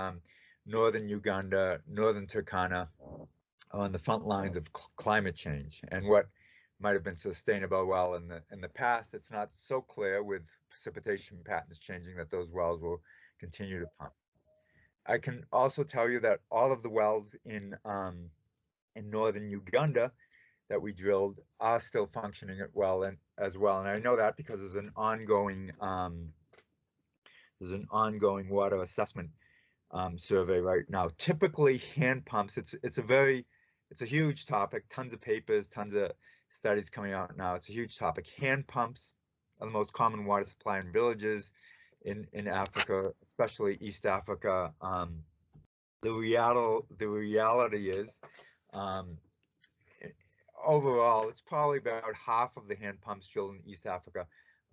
northern Uganda, northern Turkana are on the front lines of climate change, and what might have been sustainable well in the past, it's not so clear with precipitation patterns changing that those wells will continue to pump. I can also tell you that all of the wells in northern Uganda that we drilled are still functioning as well, and I know that because there's an ongoing water assessment survey right now. Typically, hand pumps. It's a huge topic. Tons of papers, tons of studies coming out now. It's a huge topic. Hand pumps are the most common water supply in villages in Africa, especially East Africa. The reality is, overall, it's probably about half of the hand pumps drilled in East Africa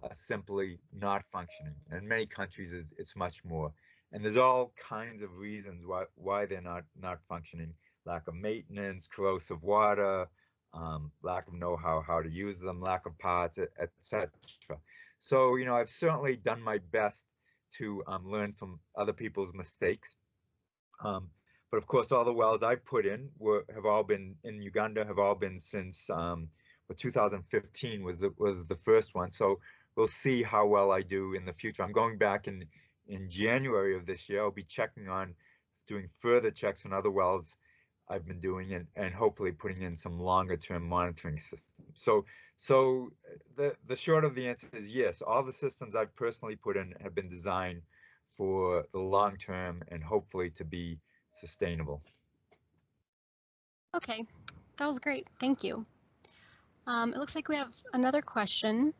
are simply not functioning. In many countries, it's much more. And there's all kinds of reasons why they're not functioning: lack of maintenance, corrosive water, lack of know-how how to use them, lack of parts, etc. So, I've certainly done my best to learn from other people's mistakes. But of course, all the wells I've put in have all been in Uganda, have all been since 2015 was the first one. So we'll see how well I do in the future. I'm going back in January of this year. I'll be doing further checks on other wells I've been doing, and hopefully putting in some longer term monitoring systems. So the short of the answer is yes, all the systems I've personally put in have been designed for the long term and hopefully to be sustainable. Okay, that was great. Thank you. It looks like we have another question.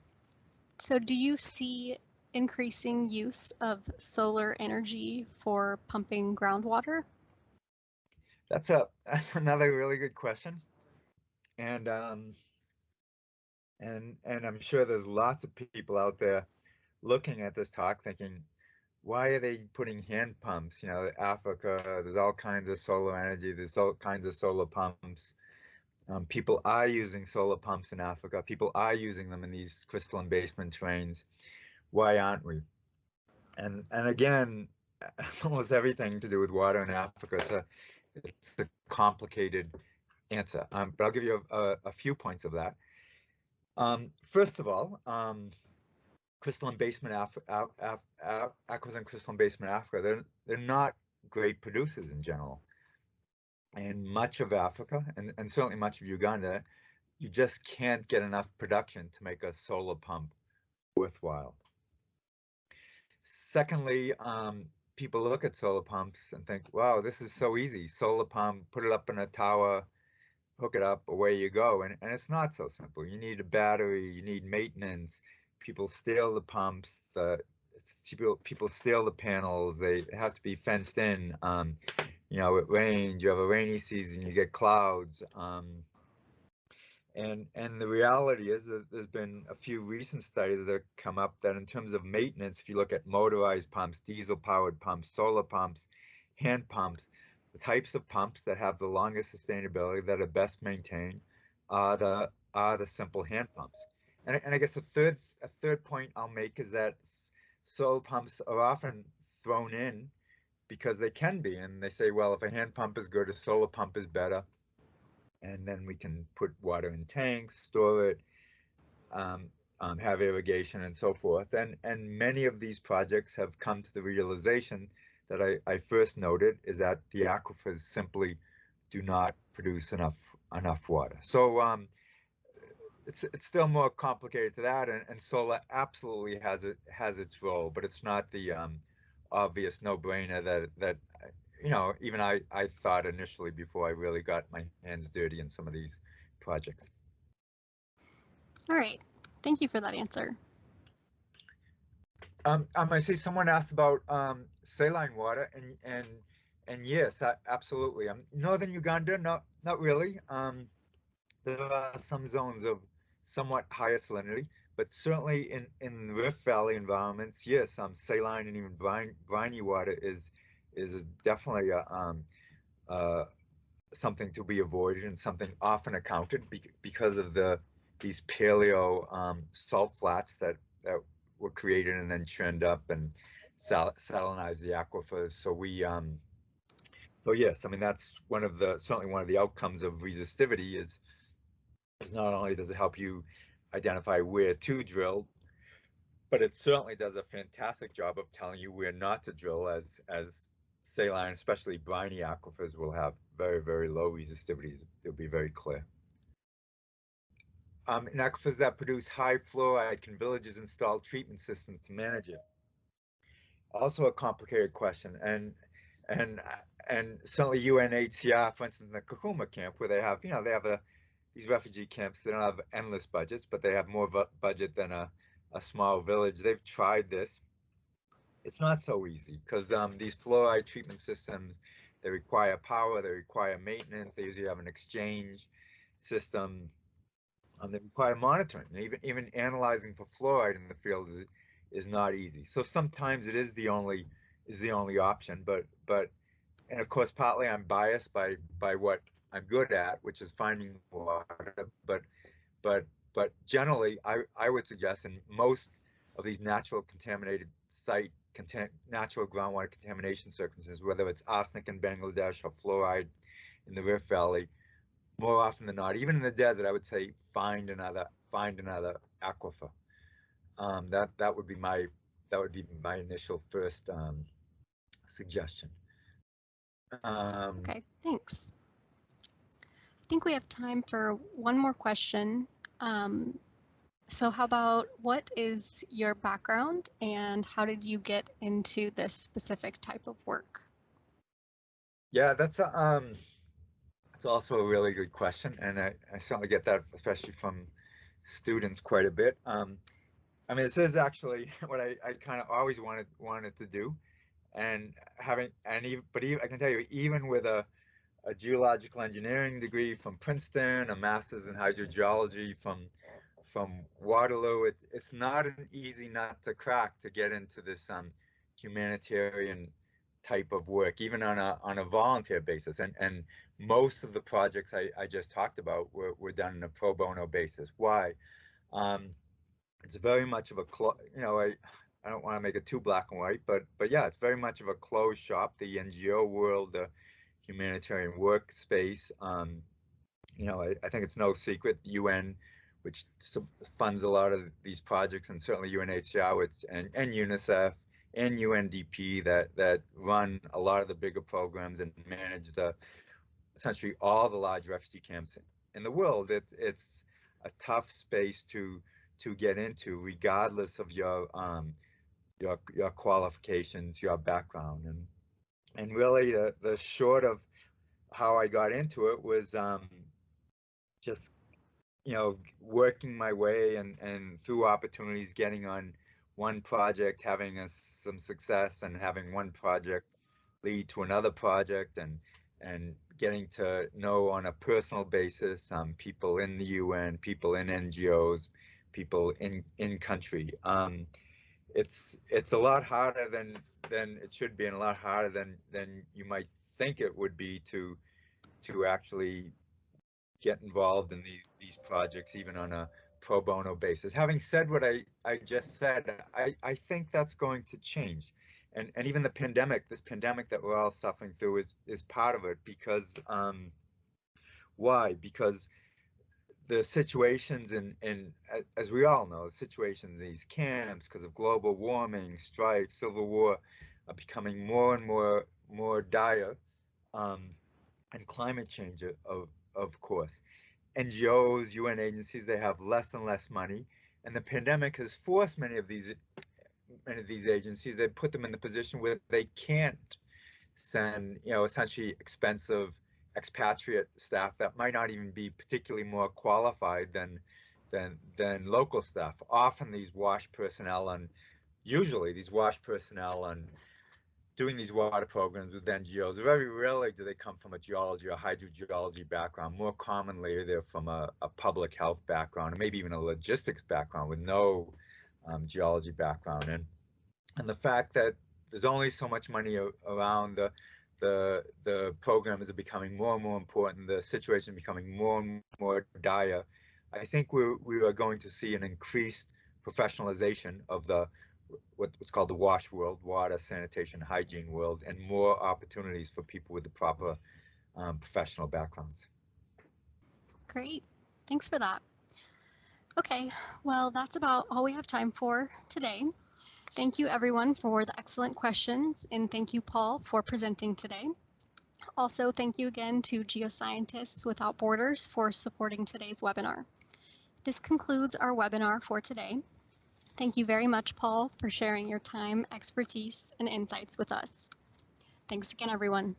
So do you see increasing use of solar energy for pumping groundwater? That's another really good question, and I'm sure there's lots of people out there looking at this talk thinking, why are they putting hand pumps? Africa, there's all kinds of solar energy, there's all kinds of solar pumps. People are using solar pumps in Africa. People are using them in these crystalline basement terrains. Why aren't we? And again, almost everything to do with water in Africa. It's a complicated answer, but I'll give you a few points of that. First of all, crystalline basement aquifers in crystalline basement Africa, they're not great producers in general. And much of Africa, and certainly much of Uganda, you just can't get enough production to make a solar pump worthwhile. Secondly, people look at solar pumps and think, wow, this is so easy. Solar pump, put it up in a tower, hook it up, away you go. And it's not so simple. You need a battery, you need maintenance. People steal the pumps, people steal the panels, they have to be fenced in. It rains, you have a rainy season, you get clouds. And the reality is that there's been a few recent studies that have come up that in terms of maintenance, if you look at motorized pumps, diesel powered pumps, solar pumps, hand pumps, the types of pumps that have the longest sustainability, that are best maintained, are the simple hand pumps. And I guess a third point I'll make is that solar pumps are often thrown in because they can be, and they say, well, if a hand pump is good, a solar pump is better, and then we can put water in tanks, store it, have irrigation, and so forth. And many of these projects have come to the realization that I first noted, is that the aquifers simply do not produce enough water. So it's still more complicated to that, and solar absolutely has its role, but it's not the obvious no-brainer that even I thought initially before I really got my hands dirty in some of these projects. All right, thank you for that answer. I see someone asked about saline water, and yes, absolutely. Northern Uganda, not really. There are some zones of somewhat higher salinity, but certainly in Rift Valley environments, yes, saline and even briny water is definitely something to be avoided, and something often accounted because of these paleo salt flats that were created and then churned up and salinized the aquifers. So yes, I mean, that's certainly one of the outcomes of resistivity is not only does it help you identify where to drill, but it certainly does a fantastic job of telling you where not to drill, as saline, especially briny aquifers, will have very, very low resistivity. They'll be very clear. In aquifers that produce high fluoride, can villages install treatment systems to manage it? Also a complicated question, and certainly UNHCR, for instance, in the Trachoma camp, where they have these refugee camps, they don't have endless budgets, but they have more budget than a small village. They've tried this. It's not so easy because these fluoride treatment systems, they require power, they require maintenance, they usually have an exchange system. They require monitoring. Even analyzing for fluoride in the field is not easy. So sometimes it is the only option. But and of course, partly I'm biased by what I'm good at, which is finding water. But generally, I would suggest in most of these natural contaminated natural groundwater contamination circumstances, whether it's arsenic in Bangladesh or fluoride in the Rift Valley, more often than not, even in the desert, I would say find another aquifer. That would be my initial first suggestion. Okay, thanks. I think we have time for one more question. So how about, what is your background and how did you get into this specific type of work? Yeah, that's also a really good question, and I certainly get that, especially from students, quite a bit. I mean, this is actually what I kind of always wanted to do, and I can tell you, even with a geological engineering degree from Princeton, a master's in hydrogeology from Waterloo, it's not an easy nut to crack to get into this humanitarian type of work, even on a volunteer basis. And most of the projects I just talked about were done on a pro bono basis. Why? It's very much of a I don't want to make it too black and white, but yeah, it's very much of a closed shop. The NGO world, the humanitarian workspace. I think it's no secret, UN, which funds a lot of these projects, and certainly UNHCR and UNICEF and UNDP that run a lot of the bigger programs and manage essentially all the large refugee camps in the world. It's a tough space to get into, regardless of your qualifications, your background, and really the short of how I got into it was just working my way and through opportunities, getting on one project, having some success, and having one project lead to another project, and getting to know on a personal basis people in the UN, people in NGOs, people in country. It's a lot harder than it should be, and a lot harder than you might think it would be to actually get involved in these projects, even on a pro bono basis. Having said what I just said, I think that's going to change. And even the pandemic, this pandemic that we're all suffering through is part of it, because why? Because the situations in as we all know, the situations in these camps, because of global warming, strife, civil war, are becoming more and more dire, and climate change, of course. NGOs, UN agencies, they have less and less money, and the pandemic has forced many of these agencies, they put them in the position where they can't send, essentially expensive expatriate staff that might not even be particularly more qualified than local staff. Often these WASH personnel, and usually these WASH personnel and doing these water programs with NGOs, very rarely do they come from a geology or hydrogeology background. More commonly, they're from a public health background, or maybe even a logistics background with no geology background. And the fact that there's only so much money around, the programs are becoming more and more important, the situation becoming more and more dire, I think we are going to see an increased professionalization of what's called the WASH world, water, sanitation, hygiene world, and more opportunities for people with the proper professional backgrounds. Great, thanks for that. Okay, well, that's about all we have time for today. Thank you everyone for the excellent questions, and thank you, Paul, for presenting today. Also, thank you again to Geoscientists Without Borders for supporting today's webinar. This concludes our webinar for today. Thank you very much, Paul, for sharing your time, expertise, and insights with us. Thanks again, everyone.